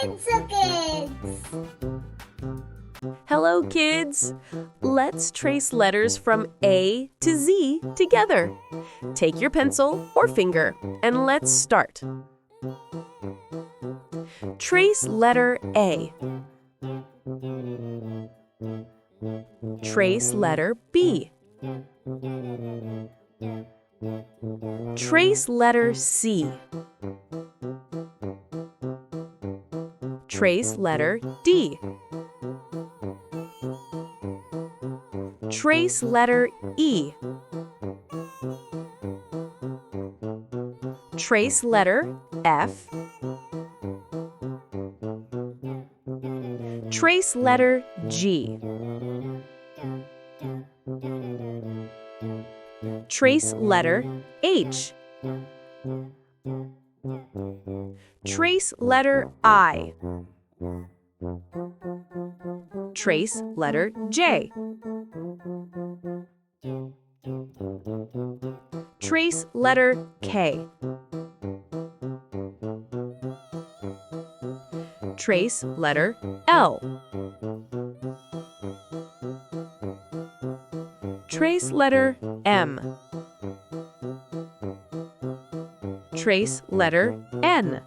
Kidzo Kids! Hello, kids! Let's trace letters from A to Z together. Take your pencil or finger and let's start. Trace letter A. Trace letter B. Trace letter C. Trace letter D. Trace letter E. Trace letter F. Trace letter G. Trace letter H. Trace letter I. Trace letter J. Trace letter K. Trace letter L. Trace letter M. Trace letter N.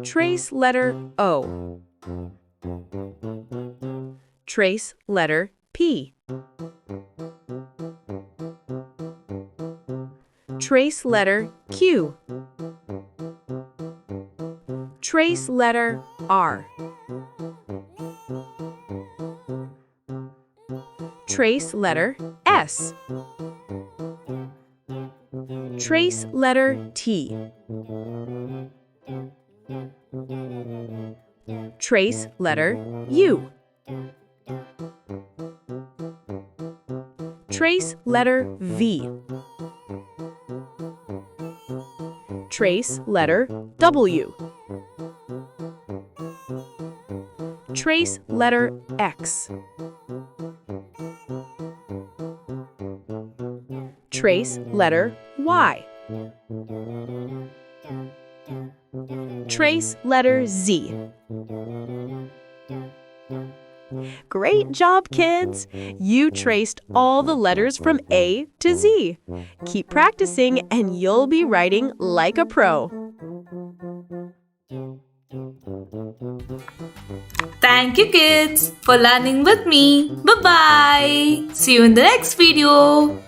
Trace letter O. Trace letter P. Trace letter Q. Trace letter R. Trace letter S. Trace letter T. Trace letter U. Trace letter V. Trace letter W. Trace letter X. Trace letter Y. Trace letter Z. Great job, kids! You traced all the letters from A to Z. Keep practicing and you'll be writing like a pro. Thank you, kids, for learning with me. Bye-bye. See you in the next video.